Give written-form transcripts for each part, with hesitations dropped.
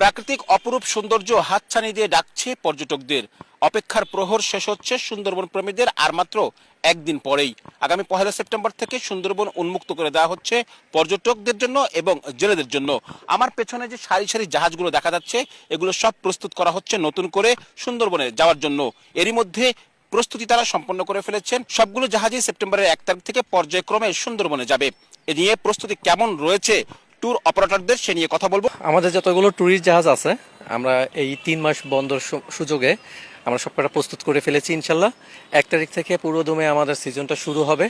প্রাকৃতিক অপরূপ সৌন্দর্য হাতছানি দিয়ে ডাকছে পর্যটকদের। অপেক্ষার প্রহর শেষ হচ্ছে সুন্দরবন প্রেমীদের আর মাত্র একদিন পরেই। আগামী 1 সেপ্টেম্বর থেকে সুন্দরবন উন্মুক্ত করে দেওয়া হচ্ছে পর্যটকদের জন্য এবং জেলেদের জন্য। আমার পেছনে যে সারি সারি জাহাজগুলো দেখা যাচ্ছে, এগুলো সব প্রস্তুত করা হচ্ছে নতুন করে সুন্দরবনে যাওয়ার জন্য। এরই মধ্যে প্রস্তুতি তারা সম্পন্ন করে ফেলেছেন। সবগুলো জাহাজই সেপ্টেম্বরের 1 তারিখ থেকে পর্যায়ক্রমে সুন্দরবনে যাবে। এ নিয়ে প্রস্তুতি কেমন রয়েছে ট্যুর অপারেটরদের, সে নিয়ে কথা বলবো। আমাদের যতগুলো ট্যুরিস্ট জাহাজ আছে, আমরা এই 3 মাস বন্দর সুযোগে আমরা সবকটা প্রস্তুত করে ফেলেছি ইনশাল্লাহ। 1 তারিখ থেকে পুরোদমে আমাদের সিজনটা শুরু হবে।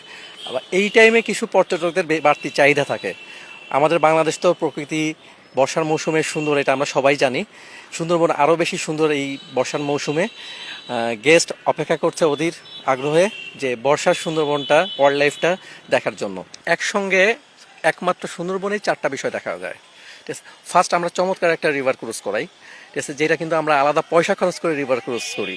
আবার এই টাইমে কিছু পর্যটকদের বাড়তি চাহিদা থাকে। আমাদের বাংলাদেশ তো প্রকৃতি বর্ষার মৌসুমে সুন্দর, এটা আমরা সবাই জানি। সুন্দরবন আরও বেশি সুন্দর এই বর্ষার মৌসুমে। গেস্ট অপেক্ষা করছে অধীর আগ্রহে যে বর্ষার সুন্দরবনটা, ওয়াইল্ড লাইফটা দেখার জন্য। একসঙ্গে একমাত্র সুন্দরবনেই 4টা বিষয় দেখা যায়। ঠিক আছে, ফার্স্ট আমরা চমৎকার একটা রিভার ক্রুজ করাই, ঠিক আছে, যেটা কিন্তু আমরা আলাদা পয়সা খরচ করে রিভার ক্রুজ করি।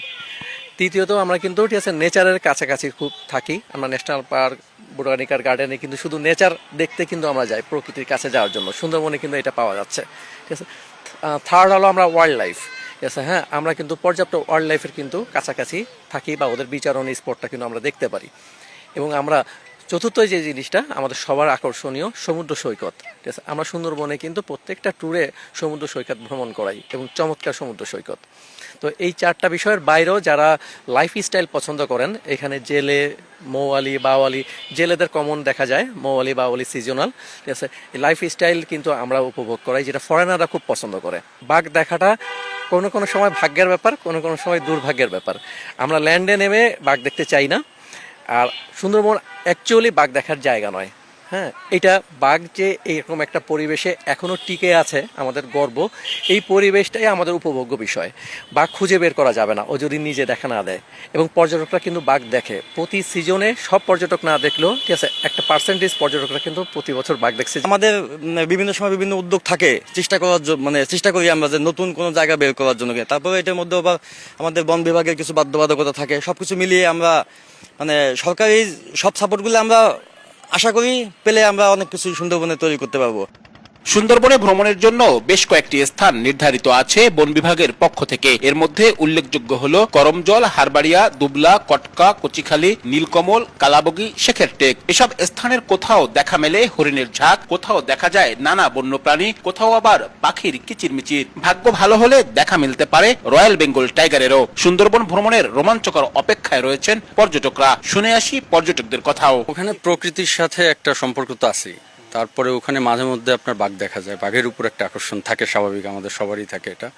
তৃতীয়ত আমরা কিন্তু ঠিক আছে নেচারের কাছাকাছি খুব থাকি। আমরা ন্যাশনাল পার্ক, বোটানিক্যাল গার্ডেনে কিন্তু শুধু নেচার দেখতে কিন্তু আমরা যাই, প্রকৃতির কাছে যাওয়ার জন্য। সুন্দরবনে কিন্তু এটা পাওয়া যাচ্ছে। ঠিক আছে, থার্ড হলো আমরা ওয়াইল্ড লাইফ। ঠিক আছে, হ্যাঁ, আমরা কিন্তু পর্যাপ্ত ওয়াইল্ড লাইফের কিন্তু কাছাকাছি থাকি বা ওদের বিচারণ স্পটটা কিন্তু আমরা দেখতে পারি। এবং আমরা চতুর্থ যে জিনিসটা আমাদের সবার আকর্ষণীয়, সমুদ্র সৈকত। ঠিক আছে, আমরা সুন্দরবনে কিন্তু প্রত্যেকটা ট্যুরে সমুদ্র সৈকত ভ্রমণ করাই এবং চমৎকার সমুদ্র সৈকত। তো এই 4টা বিষয়ের বাইরেও যারা লাইফ স্টাইল পছন্দ করেন, এখানে জেলে, মৌয়ালি, বাওয়ালি, জেলেদের কমন দেখা যায়, মৌয়ালি বাওয়ালি সিজনাল। ঠিক আছে, এই লাইফ স্টাইল কিন্তু আমরা উপভোগ করাই, যেটা ফরেনাররা খুব পছন্দ করে। বাঘ দেখাটা কোনো কোনো সময় ভাগ্যের ব্যাপার, কোনো কোনো সময় দুর্ভাগ্যের ব্যাপার। আমরা ল্যান্ডে নেমে বাঘ দেখতে চাই না। আর সুন্দরবন অ্যাকচুয়ালি বাঘ দেখার জায়গা নয়। হ্যাঁ, এটা বাঘ যে এইরকম একটা পরিবেশে এখনও টিকে আছে, আমাদের গর্ব। এই পরিবেশটাই আমাদের উপভোগ্য বিষয়। বাঘ খুঁজে বের করা যাবে না ও যদি নিজে দেখা না দেয়। এবং পর্যটকরা কিন্তু বাঘ দেখে প্রতি সিজনে। সব পর্যটক না দেখলেও ঠিক আছে, একটা পার্সেন্টেজ পর্যটকরা কিন্তু প্রতি বছর বাঘ দেখছে। আমাদের বিভিন্ন সময় বিভিন্ন উদ্যোগ থাকে, চেষ্টা করার জন্য, চেষ্টা করি আমরা যে নতুন কোনো জায়গা বের করার জন্য। তারপরে এটার মধ্যে আবার আমাদের বন বিভাগের কিছু বাধ্যবাধকতা থাকে। সবকিছু মিলিয়ে আমরা সরকারি সব সাপোর্টগুলো আমরা আশা করি পেলে আমরা অনেক কিছু সুন্দরবনে তৈরি করতে পারবো। সুন্দরবনে ভ্রমণের জন্য বেশ কয়েকটি স্থান নির্ধারিত আছে বন বিভাগের পক্ষ থেকে। এর মধ্যে উল্লেখযোগ্য হলো করমজল, হারবাড়িয়া, দুবলা, কটকা, কচিখালী, নীলকমল, কালাবগি, শেখের টেক। এসব স্থানের কোথাও দেখা মেলে হরিণের ঝাঁক, কোথাও দেখা যায় নানা বন্যপ্রাণী, কোথাও আবার পাখির কিচিরমিচির। ভাগ্য ভালো হলে দেখা মিলতে পারে রয়্যাল বেঙ্গল টাইগারেরও। সুন্দরবন ভ্রমণের রোমাঞ্চকর অপেক্ষায় রয়েছেন পর্যটকরা। শুনে আসি পর্যটকদের কথাও। ওখানে প্রকৃতির সাথে একটা সম্পর্ক তো আছেই। তারপরে ওখানে মাঝে মধ্যে আপনার বাঘ দেখা যায়, বাঘের উপর একটা আকর্ষণ থাকে, স্বাভাবিক, আমাদের সবারই থাকে এটা।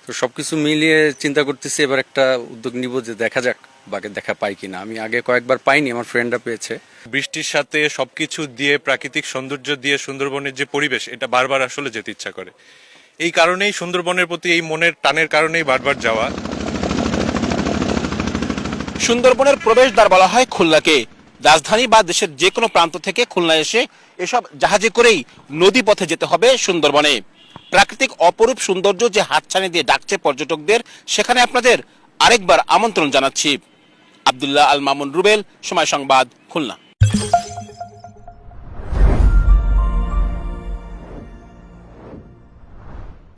তো সবকিছু মিলিয়ে চিন্তা করতেছি এবার একটা উদ্যোগ নিব যে দেখা যাক বাঘের দেখা পাই কিনা। আমি আগে কয়েকবার পাইনি, আমার ফ্রেন্ডরা পেয়েছে। বৃষ্টির সাথে সবকিছু দিয়ে, প্রাকৃতিক সৌন্দর্য দিয়ে সুন্দরবনের যে পরিবেশ, এটা বারবার আসলে যেতে ইচ্ছা করে। এই কারণেই সুন্দরবনের প্রতি এই মনের টানের কারণেই বারবার যাওয়া। সুন্দরবনের প্রবেশদ্বার বলা হয় খুলনাকে। রাজধানী বা দেশের যে কোনো প্রান্ত থেকে খুলনা এসে এসব জাহাজে করেই নদী পথে যেতে হবে সুন্দরবনে। প্রাকৃতিক অপরূপ সৌন্দর্য যে হাতছানি দিয়ে ডাকছে পর্যটকদের, সেখানে আপনাদের আরেকবার আমন্ত্রণ জানাচ্ছি। আব্দুল্লাহ আল মামুন রুবেল, সময় সংবাদ, খুলনা।